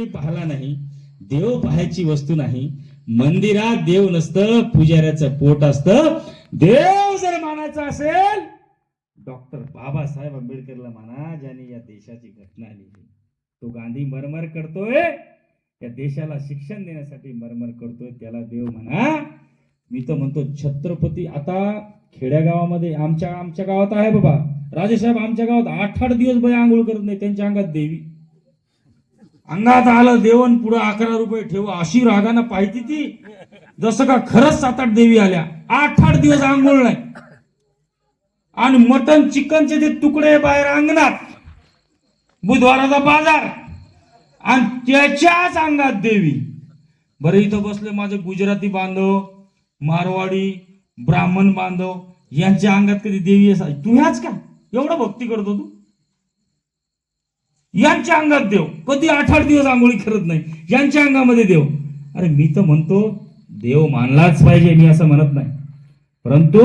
पाहिला नाही, देव पाहायची वस्तू नाही. मंदिरात देव नसतं, पुजाऱ्याचं पोट असतं. देव जर मानायचा असेल, डॉक्टर बाबासाहेब आंबेडकरला म्हणा, ज्याने या देशाची घटना लिहिली. तो गांधी मरमर करतोय, या देशाला शिक्षण देण्यासाठी मरमर करतोय, त्याला देव म्हणा. मी तर म्हणतो छत्रपती, आता खेड्यागावामध्ये आमच्या गावात आहे बाबा राजेसाहेब, आमच्या गावात 8-8 दिवस बाई आंघोळ करत नाही, त्यांच्या अंगात देवी. अंगात आलं देवन पुढे 11 रुपये ठेव, अशी रागानं पाहिती ती, जसं का खरंच 7-8 देवी आल्या. 8-8 दिवस आंघोळ नाही, आणि मटन चिकनचे ते तुकडे बाहेर अंगणात, बुधवाराचा बाजार, आणि त्याच्याच अंगात देवी. बरं, इथं बसले माझे गुजराती बांधव, मारवाडी, ब्राह्मण बांधव, यांच्या अंगात कधी देवी असा? तू ह्याच का एवढं भक्ती करतो तू? यांच्या अंगात देव, कधी 8-8 दिवस आंघोळी करत नाही, यांच्या अंगामध्ये देव. अरे मी तर म्हणतो देव मानलाच पाहिजे, मी असं म्हणत नाही, परंतु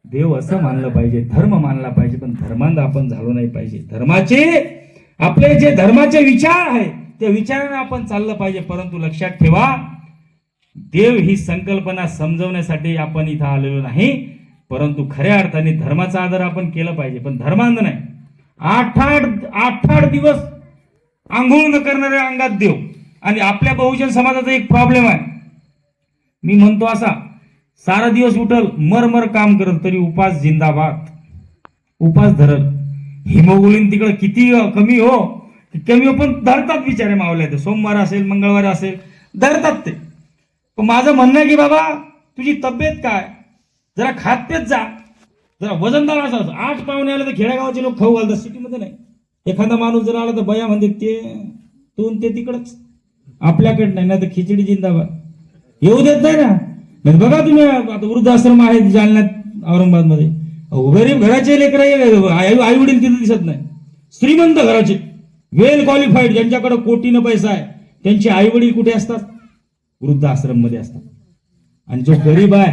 देव असं मानलं पाहिजे, धर्म मानला पाहिजे, पण धर्मांध आपण झालो नाही पाहिजे. धर्माचे आपले जे धर्माचे विचार आहे त्या विचाराने आपण चाललं पाहिजे. परंतु लक्षात ठेवा, देव ही संकल्पना समजवण्यासाठी आपण इथं आलेलो नाही, परंतु खऱ्या अर्थाने धर्माचा आदर आपण केला पाहिजे, पण धर्मांध नाही. 8-8 दिवस आंघोळ न करणाऱ्या अंगात देव. आणि आपल्या बहुजन समाजाचा एक प्रॉब्लेम आहे, मी म्हणतो असा, सारा दिवस उठल मर काम करत तरी उपास जिंदाबाद, उपास धरल. हिमोग्लोबिन तिकडे किती कमी हो, पण धरतात बिचारे मावल्या. ते सोमवार असेल मंगळवार असेल धरतात ते. पण माझं म्हणणं आहे की बाबा तुझी तब्येत काय, जरा खातपेत जा, जरा वजनदार असं. 8 पाहुणे आले तर खेड्यागावाचे लोक खाऊ घालतात, सिटीमध्ये नाही. एखादा माणूस जर आला तर बया म्हणते ते तिकडच, आपल्याकडे नाही. ना तर खिचडी जिंदाबाद येऊ देत नाही ना. बघा तुम्ही आता वृद्धाश्रम आहे जालन्यात, औरंगाबाद मध्ये, गरीब घराचे लेकर आई वडील तिथे दिसत नाही. श्रीमंत घराचे, वेल क्वालिफाईड, ज्यांच्याकडे कोटीनं पैसा आहे, त्यांचे आई वडील कुठे असतात? वृद्धाश्रम मध्ये असतात. आणि जो गरीब आहे,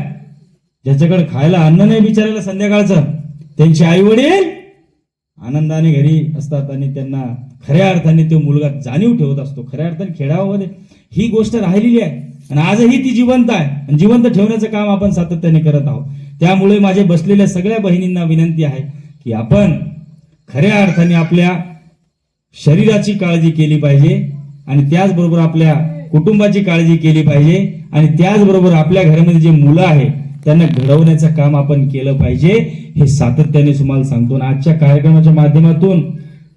ज्याच्याकडे खायला अन्न नाही बिचारायला संध्याकाळचं, त्यांचे आई वडील आनंदाने घरी असतात, आणि त्यांना खऱ्या अर्थाने तो मुलगा जाणीव ठेवत असतो. खऱ्या अर्थाने खेड्यामध्ये ही गोष्ट राहिलेली आहे, आणि आजही ती जिवंत आहे, आणि जिवंत ठेवण्याचं काम आपण सातत्याने करत आहोत. त्यामुळे माझे बसलेल्या सगळ्या बहिणींना विनंती आहे की आपण खऱ्या अर्थाने आपल्या शरीराची काळजी केली पाहिजे, आणि त्याचबरोबर आपल्या कुटुंबाची काळजी केली पाहिजे, आणि त्याचबरोबर आपल्या घरामध्ये जे मुलं आहेत त्यांना घडवण्याचं काम आपण केलं पाहिजे. हे सातत्याने तुम्हाला सांगतो. आजच्या कार्यक्रमाच्या माध्यमातून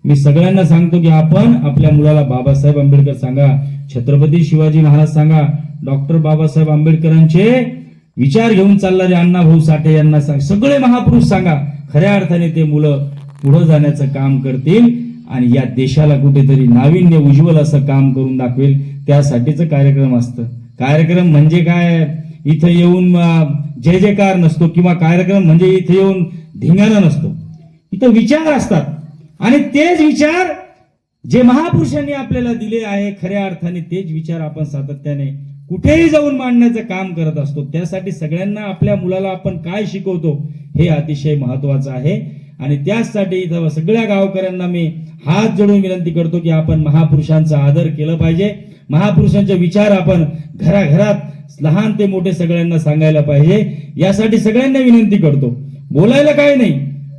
मी सगळ्यांना सांगतो की आपण आपल्या मुलाला बाबासाहेब आंबेडकर सांगा, छत्रपती शिवाजी महाराज सांगा, डॉक्टर बाबासाहेब आंबेडकरांचे विचार घेऊन चालणारे अण्णाभाऊ साठे यांना सांगा, सगळे महापुरुष सांगा. खऱ्या अर्थाने ते मुलं पुढे जाण्याचं काम करतील, आणि या देशाला कुठेतरी नाविन्य उज्ज्वल असं काम करून दाखवेल. त्यासाठीच कार्यक्रम असतं. कार्यक्रम म्हणजे काय, इथं येऊन जय जयकार नसतो, किंवा कार्यक्रम म्हणजे इथे येऊन धिंगाणा नसतो. इथं विचार असतात, आणि तेच विचार जे महापुरुषांनी आपल्याला दिले आहे, खऱ्या अर्थाने तेच विचार आपण सातत्याने कुठेही जाऊन मांडण्याचं काम करत असतो. त्यासाठी सगळ्यांना आपल्या मुलाला आपण काय शिकवतो हे अतिशय महत्वाचं आहे. आणि त्याचसाठी इथं सगळ्या गावकऱ्यांना मी हात जोडून विनंती करतो की आपण महापुरुषांचा आदर केला पाहिजे. महापुरुषांचे विचार आपण घराघरात लहान ते मोठे सगळ्यांना सांगायला पाहिजे. यासाठी सगळ्यांना विनंती करतो. बोलायला काय नाही,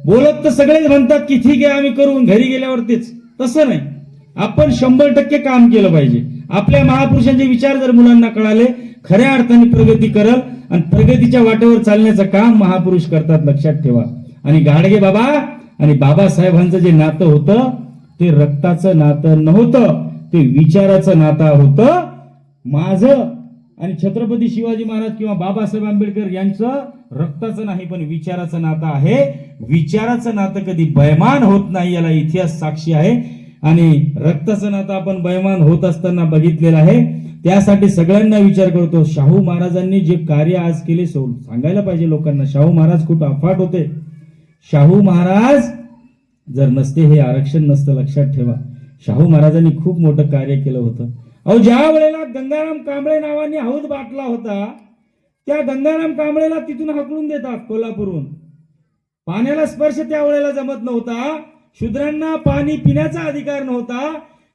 बोलत तर सगळेच म्हणतात की ठीक आहे आम्ही करू, घरी गेल्यावर तेच. तसं नाही, आपण 100% काम केलं पाहिजे. आपल्या महापुरुषांचे विचार जर मुलांना कळाले, खऱ्या अर्थाने प्रगती करल, आणि प्रगतीच्या वाटेवर चालण्याचं काम महापुरुष करतात, लक्षात ठेवा. आणि गाडगे बाबा आणि बाबासाहेबांचं जे नातं होतं ते रक्ताचं नातं नव्हतं, ते विचाराचं नातं होतं. माझं आणि छत्रपती शिवाजी महाराज किंवा बाबासाहेब आंबेडकर यांचं रक्ताचं नाही पण विचाराचं नातं आहे. विचाराचं नातं कधी बैमान होत नाही, याला इतिहास साक्षी आहे. आणि रक्ताचं नातं आपण बैमान होत असताना बघितलेलं आहे. त्यासाठी सगळ्यांना विचार करतो, शाहू महाराजांनी जे कार्य आज केले सांगायला पाहिजे लोकांना. शाहू महाराज खूप अफाट होते. शाहू महाराज जर नसते, हे आरक्षण नसतं, लक्षात ठेवा. शाहू महाराजांनी खूप मोठं कार्य केलं होतं. अहो, ज्या वेळेला गंगाराम कांबळे नावाने हौद बाटला होता, त्या गंगाराम कांबळेला तिथून हाकलून देतात कोल्हापूरहून. पाण्याला स्पर्श त्या वेळेला जमत नव्हता, शूद्रांना पाणी पिण्याचा अधिकार नव्हता.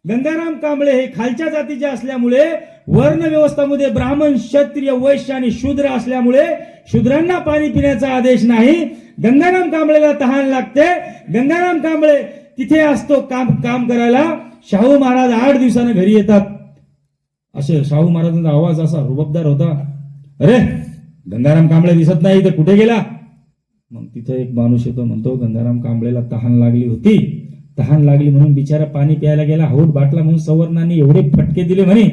गंगाराम कांबळे हे खालच्या जातीचे असल्यामुळे वर्ण व्यवस्थामध्ये ब्राह्मण, क्षत्रिय, वैश्य आणि शूद्र असल्यामुळे शूद्रांना पाणी पिण्याचा आदेश नाही. गंगाराम कांबळेला तहान लागते. गंगाराम कांबळे तिथे असतो काम करायला. शाहू महाराज 8 दिवसानं घरी येतात. असे शाहू महाराजांचा आवाज असा रुबाबदार होता, अरे गंगाराम कांबळे दिसत नाही, तर कुठे गेला? मग तिथे एक माणूस येतो, म्हणतो गंगाराम कांबळेला तहान लागली होती, तहान लागली म्हणून बिचारा पाणी प्यायला गेला, हौद बाटला म्हणून सवर्णांनी एवढे फटके दिले म्हणे,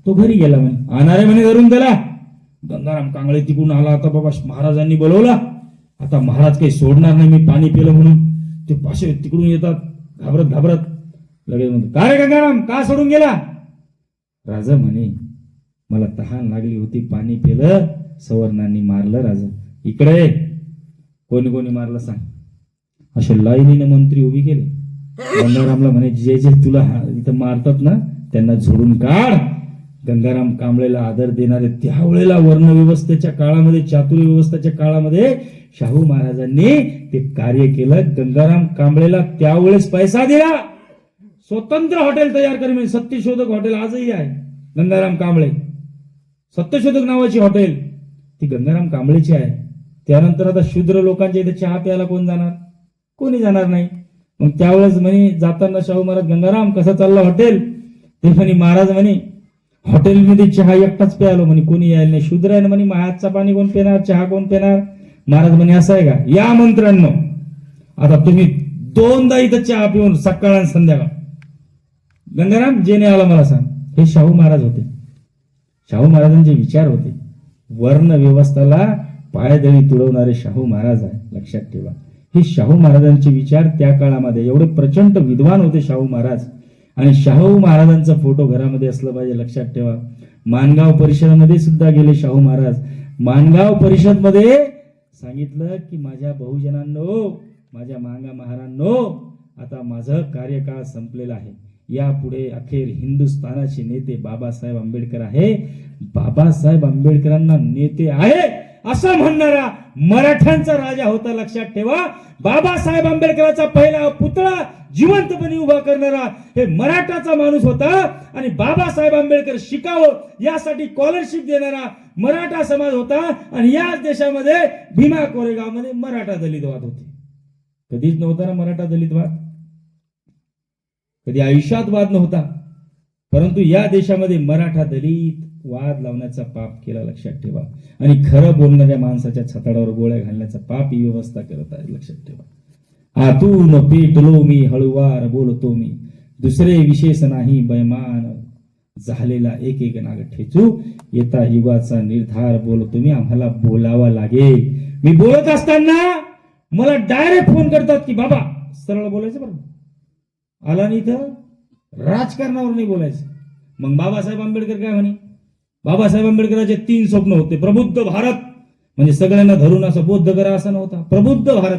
तो घरी गेला म्हणे. आणारे म्हणे धरून त्याला. गंगाराम कांबळे तिकडून आला, आता बाबा महाराजांनी बोलवला, आता महाराज काही सोडणार नाही, मी पाणी पिलं म्हणून. ते पाशे तिकडून येतात घाबरत घाबरत. लगेच म्हणतो, का रे गंगाराम, का सोडून गेला? राजा म्हणे, मला तहान लागली होती, पाणी पिलं, सवर्णांनी मारलं. राजा, इकडे कोणी कोणी मारलं सांग. असे लाईनीने मंत्री उभी केले. गंगारामला म्हणे, जे जे तुला इथं मारतात ना त्यांना झोडून काढ. गंगाराम कांबळेला आदर देणारे त्यावेळेला वर्ण व्यवस्थेच्या काळामध्ये, चातुर्य व्यवस्थेच्या काळामध्ये शाहू महाराजांनी ते कार्य केलं. गंगाराम कांबळेला त्यावेळेस पैसा दिला. स्वतंत्र हॉटेल तयार करी, म्हणजे सत्यशोधक हॉटेल आजही आहे. गंगाराम कांबळे सत्यशोधक नावाची हॉटेल ती गंगाराम कांबळेची आहे. त्यानंतर आता शूद्र लोकांच्या इथे चहा प्यायला कोण जाणार? कोणी जाणार नाही. मग त्यावेळेस म्हणे जाताना शाहू महाराज, गंगाराम कसं चाललं हॉटेल? ते म्हणे, महाराज म्हणे हॉटेलमध्ये चहा एकटाच प्यायलो म्हणे, कोणी यायला नाही. शूद्र आहे ना म्हणे, महाजचा पाणी कोण पिणार, चहा कोण पिणार? महाराज म्हणे, असं आहे का? या मंत्र्यांनो, आता तुम्ही 2दा इथं चहा पिऊन सकाळ आणि संध्याकाळ. गंगाराम जेने आला मला सांग. हे शाहू महाराज होते. शाहू महाराजांचे विचार होते. वर्ण व्यवस्थेला पायदळी तुडवणारे शाहू महाराज आहे, लक्षात ठेवा. हे शाहू महाराजांचे विचार त्या काळामध्ये एवढे प्रचंड विद्वान होते शाहू महाराज. आणि शाहू महाराजांचा फोटो घरामध्ये असलं पाहिजे, लक्षात ठेवा. माणगाव परिषदेमध्ये सुद्धा गेले शाहू महाराज. माणगाव परिषद मध्ये सांगितलं की माझ्या बहुजनांनो, माझ्या मांगा महारांनो, आता माझं कार्यकाळ संपलेला आहे. यापुढे अखेर हिंदुस्थानाचे नेते बाबासाहेब आंबेडकर आहे. बाबासाहेब आंबेडकरांना नेते आहे असं म्हणणारा मराठ्यांचा राजा होता, लक्षात ठेवा. बाबासाहेब आंबेडकरांचा पहिला पुतळा जिवंतपणे उभा करणारा हे मराठाचा माणूस होता. आणि बाबासाहेब आंबेडकर शिकावं यासाठी स्कॉलरशिप देणारा मराठा समाज होता. आणि याच देशामध्ये भीमा कोरेगावमध्ये मराठा दलित वाद होते. कधीच नव्हता ना मराठा दलित वाद, कधी आयुष्यात वाद नव्हता. परंतु या देशामध्ये मराठा दलित वाद लावण्याचा पाप केला, लक्षात ठेवा. आणि खरं बोलणाऱ्या माणसाच्या छताडावर गोळ्या घालण्याचा पाप ही व्यवस्था करत आहे, लक्षात ठेवा. आतून पेटलो मी, हळुवार बोलतो मी, दुसरे विशेष नाही बैमान झालेला एक एक नाग ठेचू, येता युगाचा निर्धार बोलतो मी, आम्हाला बोलावा लागेल. मी बोलत असताना मला डायरेक्ट फोन करतात की बाबा सरळ बोलायचं बरं, आला नाही तर राजकारणावर नाही बोलायचं. मग बाबासाहेब आंबेडकर काय म्हणे? बाबासाहेब आंबेडकरांचे 3 स्वप्न होते. प्रबुद्ध भारत, म्हणजे सगळ्यांना धरून असं बोद्ध करा असा नव्हता, प्रबुद्ध भारत.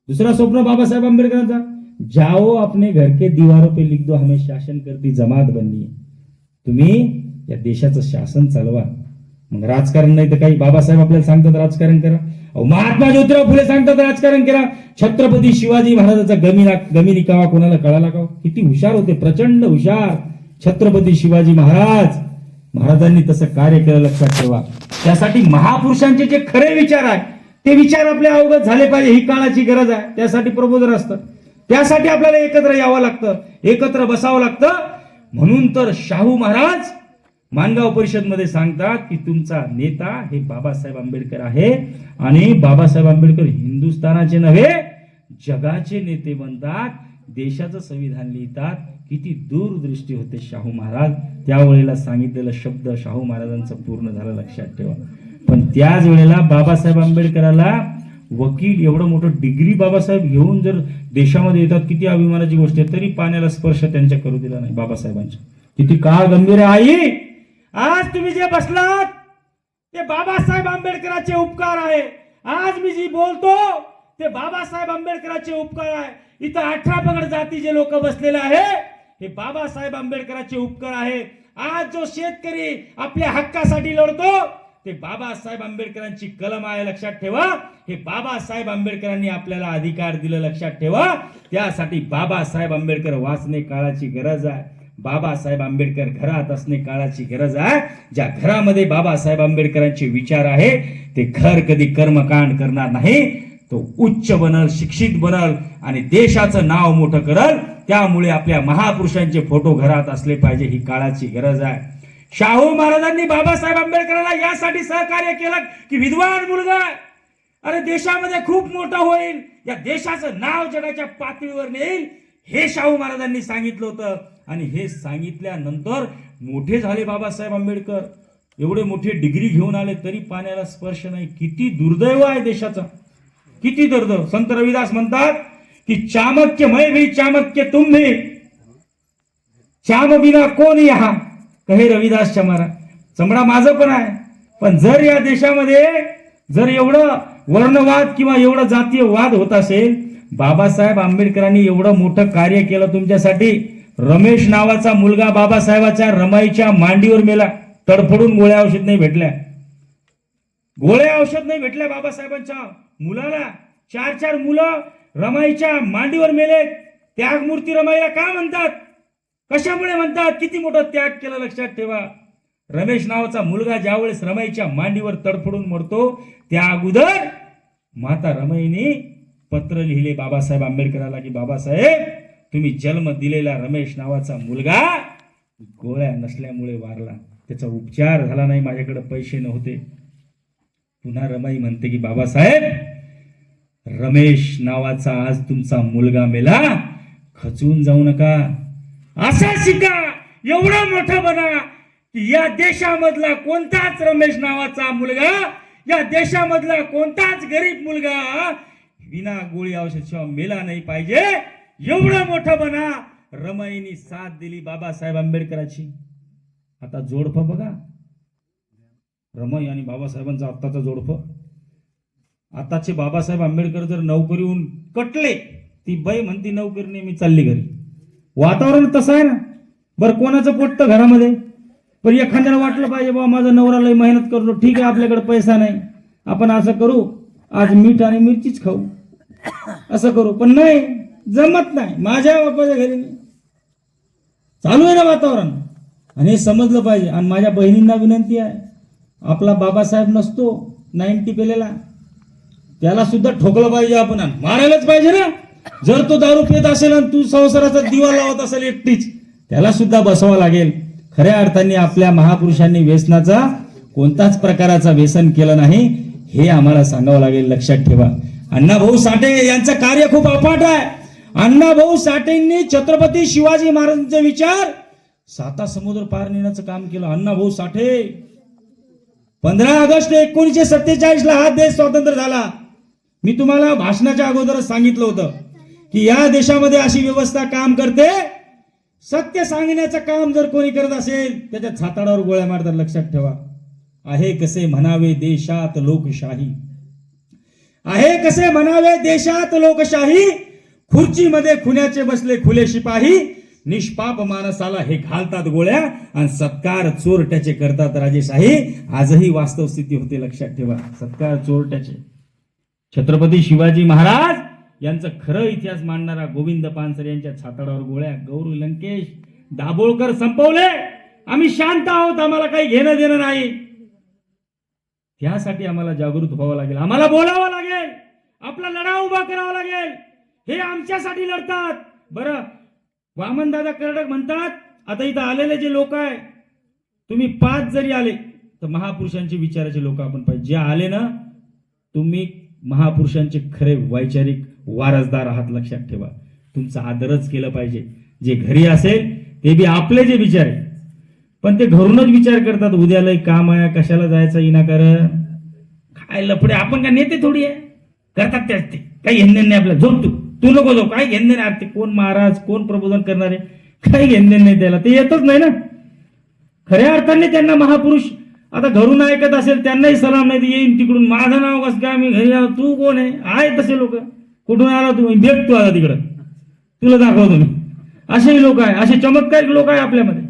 दुसरा स्वप्न बाबासाहेब आंबेडकरांचा, जाओ अपने घर के दीवारों पे लिख दो हमें शासन करती जमात बननी है. तुम्ही या देशाचं शासन चालवा. मग राजकारण नाही तर काही. बाबासाहेब आपल्याला सांगतात राजकारण करा. महात्मा ज्योतिराव फुले सांगतात राजकारण करा. छत्रपती शिवाजी महाराजांचा गमी निकावा कोणाला कळाला का? किती हुशार होते, प्रचंड हुशार छत्रपती शिवाजी महाराज. महाराजांनी तसं कार्य केलं, लक्षात ठेवा. त्यासाठी महापुरुषांचे जे खरे विचार आहे ते विचार आपल्या अवगत झाले पाहिजे, ही काळाची गरज आहे. त्यासाठी प्रबोधन असतं, त्यासाठी आपल्याला एकत्र यावं लागतं, एकत्र बसावं लागतं. म्हणून तर शाहू महाराज माणगाव परिषद मध्ये सांगतात की तुमचा नेता हे बाबासाहेब आंबेडकर आहे. आणि बाबासाहेब आंबेडकर हिंदुस्थानाचे नव्हे जगाचे नेते बनतात, देशाचं संविधान लिहितात. किती दूरदृष्टी होते शाहू महाराज. त्यावेळेला सांगितलेला शब्द शाहू महाराजांचं पूर्ण झालं, लक्षात ठेवा. पण त्याच वेळेला बाबासाहेब आंबेडकराला वकील, एवढं मोठं डिग्री बाबासाहेब घेऊन जर देशामध्ये येतात, किती अभिमानाची गोष्ट आहे. तरी पाण्याला स्पर्श त्यांच्या करू दिला नाही बाबासाहेबांच्या. किती काळ गंभीर आहे आई. आज तुम्ही जे बसलात ते बाबासाहेब आंबेडकरांचे उपकार आहे. आज मी जी बोलतो ते बाबासाहेब आंबेडकरांचे उपकार आहे. इथं 18 पगड जातीचे लोक बसलेले आहे, हे बाबासाहेब आंबेडकरांचे उपकार आहे. आज जो शेतकरी आपल्या हक्कासाठी लढतो ते बाबासाहेब आंबेडकरांची कलम आहे, लक्षात ठेवा. हे बाबासाहेब आंबेडकरांनी आपल्याला अधिकार दिले, लक्षात ठेवा. त्यासाठी बाबासाहेब आंबेडकर वाचणे काळाची गरज आहे. बाबासाहेब आंबेडकर घरात असणे काळाची गरज आहे. ज्या घरामध्ये बाबासाहेब आंबेडकरांचे विचार आहे ते घर कधी कर्मकांड करणार नाही. तो उच्च बनल, शिक्षित बनल आणि देशाचं नाव मोठं करल. त्यामुळे आपल्या महापुरुषांचे फोटो घरात असले पाहिजे, ही काळाची गरज आहे. शाहू महाराजांनी बाबासाहेब आंबेडकरांना यासाठी सहकार्य केलं की विद्वान मुलगा अरे देशामध्ये खूप मोठा होईल, या देशाचं नाव जगाच्या पातळीवर नेईल, हे शाहू महाराजांनी सांगितलं होतं. आणि हे सांगितल्यानंतर मोठे झाले बाबासाहेब आंबेडकर. एवढे मोठे डिग्री घेऊन आले तरी पाण्याला स्पर्श नाही. किती दुर्दैव आहे देशाचा, किती दुर्दैव. संत रविदास म्हणतात की चाणक्य मैं भी चाणक्य तुम भी, चाम बिना कोण यहा, कहे रविदास चमारा. चमडा माझं पण आहे, पण जर या देशामध्ये जर एवढं वर्णवाद किंवा एवढा जातीय वाद होत असेल, बाबासाहेब आंबेडकरांनी एवढं मोठं कार्य केलं तुमच्यासाठी. रमेश नावाचा मुलगा बाबासाहेबाच्या रमाईच्या मांडीवर मेला, तडफडून गोळ्या औषध नाही भेटल्या, गोळ्या औषध नाही भेटल्या बाबासाहेबांच्या मुलाला. 4 मुलं रमाईच्या मांडीवर मेले. त्यागमूर्ती रमाईला का म्हणतात, कशामुळे म्हणतात, किती मोठा त्याग केला लक्षात ठेवा. रमेश नावाचा मुलगा ज्यावेळेस रमाईच्या मांडीवर तडफडून मरतो त्या अगोदर माता रमाईने पत्र लिहिले बाबासाहेब आंबेडकरांना की बाबासाहेब तुम्ही जन्म दिलेला रमेश नावाचा मुलगा गोळ्या नसल्यामुळे वारला, त्याचा उपचार झाला नाही, माझ्याकडे पैसे नव्हते. पुन्हा रमाई म्हणते की बाबासाहेब रमेश नावाचा आज तुमचा मुलगा मेला, खचून जाऊ नका, असा शिका, एवढा मोठा बना की या देशामधला कोणताच रमेश नावाचा मुलगा, या देशामधला कोणताच गरीब मुलगा विना गोळी औषध मेला नाही पाहिजे, एवढा मोठा बना. रमाईनी साथ दिली बाबासाहेब आंबेडकरांची. आता जोडप बघा, रमाई आणि बाबासाहेबांचा आत्ताचा जोडप. आताचे बाबासाहेब आंबेडकर जर नोकरीहून कटले, ती बाई म्हणती नोकरीने मी चालली घरी. वातावरण तसं आहे ना. बरं कोणाचं पोटतं घरामध्ये, पण एखाद्याला वाटलं पाहिजे बाबा माझा नवरा लय मेहनत करतो, ठीक आहे आपल्याकडे पैसा नाही, आपण असं करू आज मीठ आणि मिरचीच खाऊ, असं करू. पण नाही, जमत नाही. माझ्या बापाच्या घरी चालू आहे ना वातावरण, आणि हे समजलं पाहिजे. आणि माझ्या बहिणींना विनंती आहे, आपला बाबासाहेब नसतो 90 पेलेला, त्याला सुद्धा ठोकलं पाहिजे आपण, मारायलाच पाहिजे ना. जर तो दारू पित असेल आणि तू संसाराचा दिवा लावत असेल एकटीच, त्याला सुद्धा बसवावं लागेल. खऱ्या अर्थाने आपल्या महापुरुषांनी व्यसनाचा कोणताच प्रकाराचा व्यसन केलं नाही, हे आम्हाला सांगावं लागेल. लक्षात ठेवा, अण्णाभाऊ साठे यांचं कार्य खूप अफाट आहे. अण्णाभाऊ साठेंनी छत्रपती शिवाजी महाराजांचे विचार 7 समुद्र पार नेण्याचं काम केलं. अण्णाभाऊ साठे 15 ऑगस्ट 1947 ला हा देश स्वतंत्र झाला. मी तुम्हाला भाषणाच्या अगोदरच सांगितलं होतं की या देशामध्ये अशी व्यवस्था काम करते, सत्य सांगण्याचं काम जर कोणी करत असेल त्याच्या छाताडावर गोळ्या मारतात. लक्षात ठेवा. आहे कसे म्हणावे देशात लोकशाही, आहे कसे म्हणावे देशात लोकशाही, खुर्चीमध्ये खुन्याचे बसले खुले शिपाही, निष्पाप माणसाला हे घालतात गोळ्या आणि सत्कार चोरट्याचे करतात राजेशाही. आजही वास्तव स्थिती होते. लक्षात ठेवा, सत्कार चोरट्याचे. छत्रपती शिवाजी महाराज यांचं खरं इतिहास मांडणारा गोविंद पानसरे यांच्या छाताडावर गोळ्या. गौरी लंकेश, दाभोळकर संपवले. आम्ही शांत आहोत, आम्हाला काही घेणं देणं नाही. त्यासाठी आम्हाला जागृत व्हावं लागेल, आम्हाला बोलावं लागेल, आपला लढा उभा करावा लागेल. हे आमच्यासाठी लढतात. बरं, वामनदादा कर्डक म्हणतात आता इथं आलेले जे लोक आहे, तुम्ही 5 जरी आले तर महापुरुषांचे विचाराचे लोक आपण पाहिजे. जे आले ना, तुम्ही महापुरुषांचे खरे वैचारिक वारसदार आहात. लक्षात ठेवा, तुमचा आदरच केलं पाहिजे. जे घरी असेल ते बी आपले जे विचार आहे, पण ते घरूनच विचार करतात, उद्या लय काम आहे, कशाला जायचं विनाकारण, काय लफडे, आपण काय नेते थोडी आहे, करतात त्याच ते. काही घेणं नाही आपल्याला, झोप तू नको जाऊ, काय घेणं नाही. ते कोण महाराज, कोण प्रबोधन करणारे, काही घेणं नाही त्याला, ते येतच नाही ना. खऱ्या अर्थाने त्यांना महापुरुष आता घरून ऐकत असेल त्यांनाही सलाम नाही, येईन तिकडून, माझं नाव कसं काय, मी घरी आलो, तू कोण आहे तसे लोक. कुठून आला तू, भेट तू आता तिकडं, तुला दाखवतो मी. असेही लोक आहे, असे चमत्कारिक लोक आहे आपल्यामध्ये.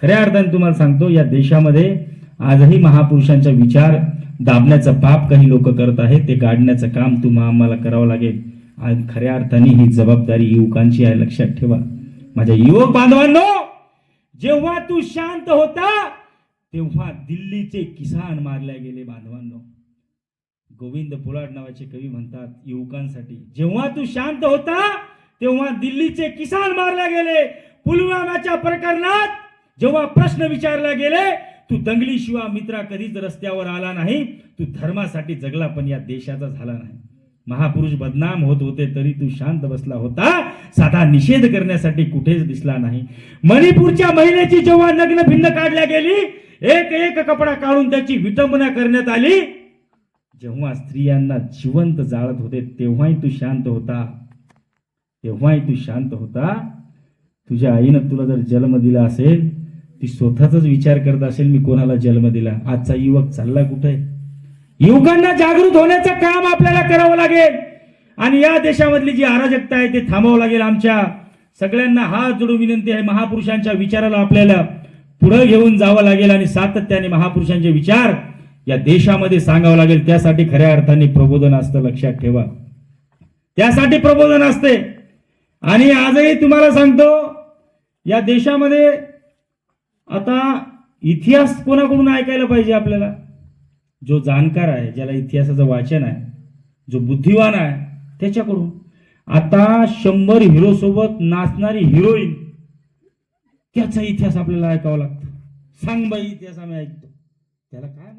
खऱ्या अर्थाने तुम्हाला सांगतो, या देशामध्ये आजही महापुरुषांचा विचार दाबण्याचं पाप काही लोक करत आहेत, ते काढण्याचं काम आम्हाला करावं लागेल. आणि खऱ्या अर्थाने ही जबाबदारी युवकांची आहे. लक्षात ठेवा माझ्या युवक बांधवांनो, जेव्हा तू शांत होता तेव्हा दिल्लीचे किसान मारले गेले. बांधवांनो, गोविंद पोलार्ड नावाचे कवी म्हणतात युवकांसाठी, जेव्हा तू शांत होता तेव्हा दिल्लीचे किसान मारले गेले. पुलवामाच्या प्रकरणात जेव्हा प्रश्न विचारले गेले, तू दंगली शिवा मित्रा कधीच रस्त्यावर आला नाही, तू धर्मासाठी जगला पण या देशाचा झाला नाही. महापुरुष बदनाम होत होते तरी तू शांत बसला होता, साधा निषेध करण्यासाठी कुठेच दिसला नाही. मणिपूरच्या महिलेची जेव्हा नग्न भिन्न काढल्या गेली, एक एक कपडा काढून त्याची विटंबना करण्यात आली, जेव्हा स्त्रियांना जिवंत जाळत होते तेव्हाही तू शांत होता, तेव्हाही तू शांत होता. तुझ्या आईनं तुला जर जन्म दिला असेल, ती स्वतःचाच विचार करत असेल मी कोणाला जन्म दिला. आजचा युवक चालला कुठे? युवकांना जागृत होण्याचं काम आपल्याला करावं लागेल आणि या देशामधली जी अराजकता आहे ते थांबवावं लागेल. आमच्या सगळ्यांना हात जोडून विनंती आहे, महापुरुषांच्या विचाराला आपल्याला पुढे घेऊन जावं लागेल आणि सातत्याने महापुरुषांचे विचार या देशामध्ये सांगावं लागेल. त्यासाठी खऱ्या अर्थाने प्रबोधन असतं, लक्षात ठेवा, त्यासाठी प्रबोधन असते. आणि आजही तुम्हाला सांगतो, या देशामध्ये आता इतिहास कोणाकडून ऐकायला पाहिजे आपल्याला? जो जाणकार आहे, ज्याला इतिहासाचं वाचन आहे, जो बुद्धिवान आहे त्याच्याकडून. आता 100 हिरो सोबत नाचणारी हिरोईन, त्याचा इतिहास आपल्याला ऐकावा लागतो. सांग बाई इतिहास आम्ही ऐकतो, त्याला काय